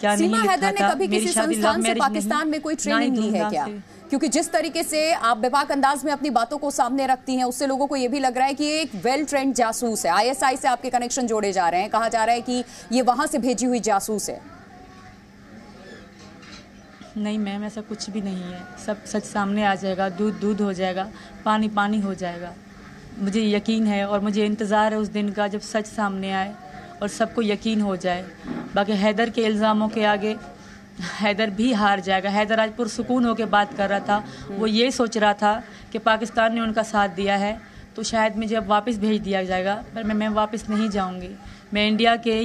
क्या नहीं लिखा था। ने कभी किसी संस्थान से पाकिस्तान में कोई ट्रेनिंग ली है क्या? क्योंकि जिस तरीके से आप बेबाक अंदाज में अपनी बातों को सामने रखती हैं, उससे लोगों को ये भी लग रहा है कि ये एक वेल ट्रेंड जासूस है। आईएसआई से आपके कनेक्शन जोड़े जा रहे हैं, कहा जा रहा है कि ये वहां से भेजी हुई जासूस है। नहीं मैम, ऐसा कुछ भी नहीं है। सब सच सामने आ जाएगा, दूध दूध हो जाएगा, पानी पानी हो जाएगा। मुझे यकीन है और मुझे इंतज़ार है उस दिन का जब सच सामने आए और सबको यकीन हो जाए। बाकी हैदर के इल्ज़ामों के आगे हैदर भी हार जाएगा। हैदर आज पुरसुकून होकर बात कर रहा था। वो ये सोच रहा था कि पाकिस्तान ने उनका साथ दिया है तो शायद मुझे अब वापस भेज दिया जाएगा, पर मैं वापस नहीं जाऊंगी। मैं इंडिया के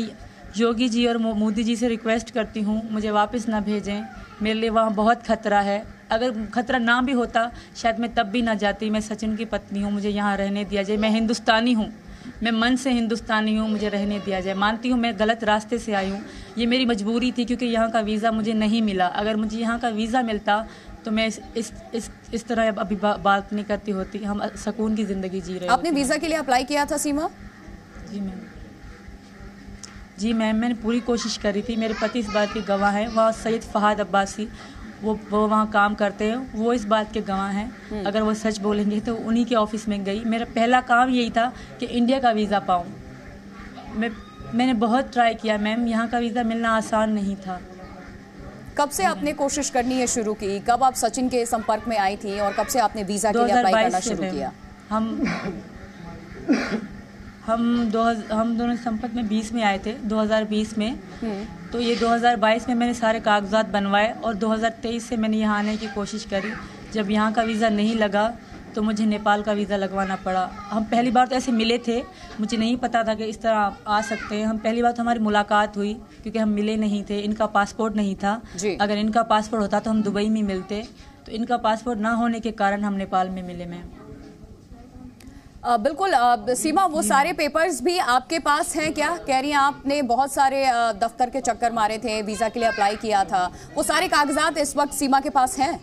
योगी जी और मोदी जी से रिक्वेस्ट करती हूँ, मुझे वापस ना भेजें। मेरे लिए वहाँ बहुत खतरा है। अगर खतरा ना भी होता शायद मैं तब भी ना जाती। मैं सचिन की पत्नी हूँ, मुझे यहाँ रहने दिया जाए। मैं हिंदुस्तानी हूँ, मैं मन से हिंदुस्तानी हूँ, मुझे रहने दिया जाए। मानती हूँ मैं गलत रास्ते से आई हूँ, ये मेरी मजबूरी थी क्योंकि यहाँ का वीज़ा मुझे नहीं मिला। अगर मुझे यहाँ का वीज़ा मिलता तो मैं इस तरह अभी बात नहीं करती होती। हम सुकून की ज़िंदगी जी रहे हैं। आपने वीज़ा के लिए अप्लाई किया था सीमा? जी मैम, जी मैम, मैंने पूरी कोशिश करी थी। मेरे पति इस बात के गवाह हैं। वहाँ सैयद फहाद अब्बासी वो वहाँ काम करते हैं, वो इस बात के गवाह हैं। अगर वो सच बोलेंगे तो उन्हीं के ऑफिस में गई। मेरा पहला काम यही था कि इंडिया का वीज़ा पाऊँ। मैंने बहुत ट्राई किया मैम, यहाँ का वीज़ा मिलना आसान नहीं था। कब से आपने कोशिश करनी है शुरू की? कब आप सचिन के संपर्क में आई थी और कब से आपने वीज़ा के लिए अप्लाई करना शुरू किया? हम दोनों संपर्क में 20 में आए थे, 2020 में। तो ये 2022 में मैंने सारे कागजात बनवाए और 2023 से मैंने यहाँ आने की कोशिश करी। जब यहाँ का वीज़ा नहीं लगा तो मुझे नेपाल का वीज़ा लगवाना पड़ा। हम पहली बार तो ऐसे मिले थे, मुझे नहीं पता था कि इस तरह आ सकते हैं। हम पहली बार तो हमारी मुलाकात हुई क्योंकि हम मिले नहीं थे। इनका पासपोर्ट नहीं था। अगर इनका पासपोर्ट होता तो हम दुबई में मिलते, तो इनका पासपोर्ट ना होने के कारण हम नेपाल में मिले। मैम बिल्कुल सीमा, वो सारे पेपर्स भी आपके पास हैं क्या? कह रही हैं आपने बहुत सारे दफ्तर के चक्कर मारे थे, वीज़ा के लिए अप्लाई किया था। वो सारे कागजात इस वक्त सीमा के पास हैं?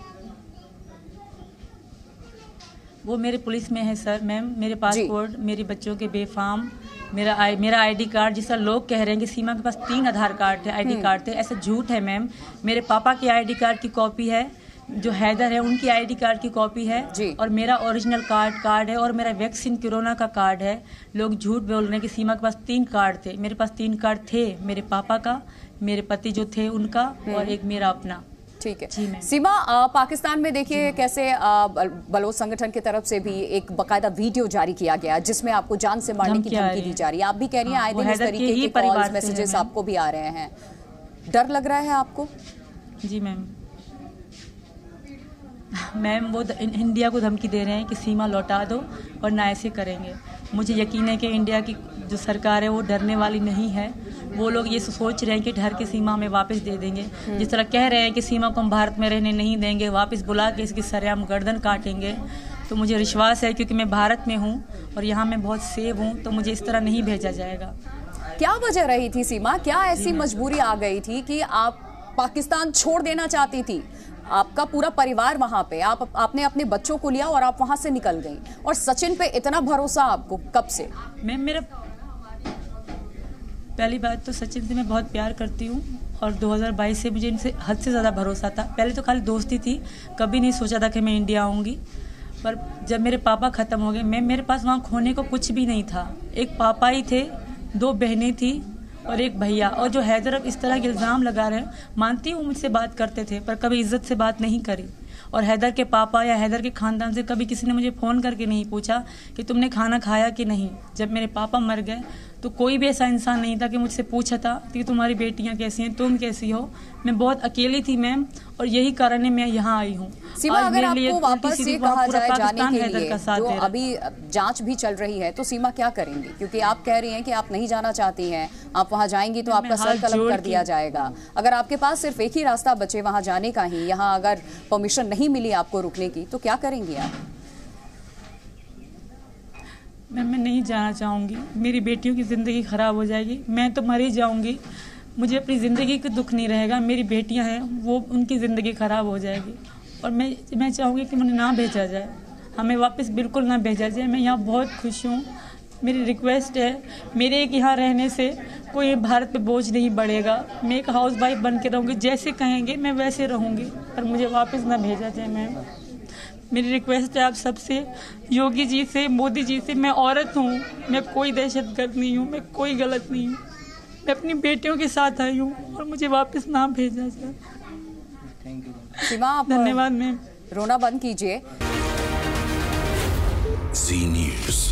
वो मेरे पुलिस में है सर। मैम मेरे पासपोर्ट, मेरे बच्चों के बेफाम, मेरा आईडी कार्ड, जिस तरह लोग कह रहे हैं कि सीमा के पास 3 आधार कार्ड थे, आईडी कार्ड थे, ऐसा झूठ है मैम। मेरे पापा के आईडी कार्ड की कॉपी है, जो हैदर है उनकी आईडी कार्ड की कॉपी है और मेरा ओरिजिनल कार्ड है और मेरा वैक्सीन कोरोना का कार्ड है। लोग झूठ बोल रहे हैं कि सीमा के पास 3 कार्ड थे। मेरे पास 3 कार्ड थे, मेरे पापा का, मेरे पति जो थे उनका और एक मेरा अपना। ठीक है सीमा, पाकिस्तान में देखिए कैसे बलोच संगठन की तरफ से भी एक बकायदा वीडियो जारी किया गया जिसमें आपको जान से मारने की धमकी दी जा रही है। आप भी कह रही हैं आए दिन इस तरीके के कॉल्स, मैसेजेस आपको भी आ रहे हैं। डर लग रहा है आपको? जी मैम, वो इंडिया को धमकी दे रहे हैं कि सीमा लौटा दो और ना ऐसे करेंगे। मुझे यकीन है कि इंडिया की जो सरकार है वो डरने वाली नहीं है। वो लोग ये सोच रहे हैं कि डर के सीमा हमें वापस दे देंगे। जिस तरह कह रहे हैं कि सीमा को हम भारत में रहने नहीं देंगे, वापस बुला के इसकी सरेआम गर्दन काटेंगे। तो मुझे विश्वास है क्योंकि मैं भारत में हूँ और यहाँ मैं बहुत सेफ हूँ, तो मुझे इस तरह नहीं भेजा जाएगा। क्या वजह रही थी सीमा? क्या ऐसी मजबूरी आ गई थी कि आप पाकिस्तान छोड़ देना चाहती थी? आपका पूरा परिवार वहां पे, आपने अपने बच्चों को लिया और आप वहां से निकल गई, और सचिन पे इतना भरोसा आपको कब से? मेरा पहली बात तो सचिन से मैं बहुत प्यार करती हूँ और 2022 से मुझे इनसे हद से ज़्यादा भरोसा था। पहले तो खाली दोस्ती थी, कभी नहीं सोचा था कि मैं इंडिया आऊँगी। पर जब मेरे पापा ख़त्म हो गए, मेरे पास वहाँ खोने को कुछ भी नहीं था। एक पापा ही थे, 2 बहनें थी और एक भैया। और जो हैदर अब इस तरह के इल्ज़ाम लगा रहे हैं, मानती हूँ मुझसे बात करते थे पर कभी इज्जत से बात नहीं करी। और हैदर के पापा या हैदर के ख़ानदान से कभी किसी ने मुझे फ़ोन करके नहीं पूछा कि तुमने खाना खाया कि नहीं। जब मेरे पापा मर गए तो कोई भी ऐसा इंसान नहीं था कि मुझसे पूछा था कि तुम्हारी बेटियां कैसी हैं, तुम कैसी हो। मैं बहुत अकेली थी मैम, और यही कारण है मैं यहाँ आई हूँ। सीमा, अगर आपको वापस ये कहा जाए जाने के लिए, जो अभी जांच भी चल रही है, तो सीमा क्या करेंगी? क्योंकि आप कह रही हैं कि आप नहीं जाना चाहती हैं, आप वहाँ जाएंगी तो आपका सर कलम कर दिया जाएगा। अगर आपके पास सिर्फ एक ही रास्ता बचे वहाँ जाने का ही, यहाँ अगर परमिशन नहीं मिली आपको रुकने की, तो क्या करेंगी आप? मैं नहीं जाना चाहूँगी। मेरी बेटियों की ज़िंदगी ख़राब हो जाएगी। मैं तो मर ही जाऊँगी, मुझे अपनी ज़िंदगी का दुख नहीं रहेगा। मेरी बेटियाँ हैं, वो उनकी ज़िंदगी ख़राब हो जाएगी। और मैं चाहूँगी कि मुझे ना भेजा जाए, हमें वापस बिल्कुल ना भेजा जाए। मैं यहाँ बहुत खुश हूँ, मेरी रिक्वेस्ट है, मेरे एक यहाँ रहने से कोई भारत पे बोझ नहीं बढ़ेगा। मैं एक हाउस वाइफ बन के रहूँगी, जैसे कहेंगे मैं वैसे रहूँगी, पर मुझे वापस ना भेजा जाए मैम। मेरी रिक्वेस्ट है आप सबसे, योगी जी से, मोदी जी से। मैं औरत हूँ, मैं कोई दहशतगर्द नहीं हूँ, मैं कोई गलत नहीं हूँ। मैं अपनी बेटियों के साथ आई हूँ और मुझे वापस ना भेजा जाए। सीमा, आप धन्यवाद मैम। रोना बंद कीजिए। जी न्यूज़।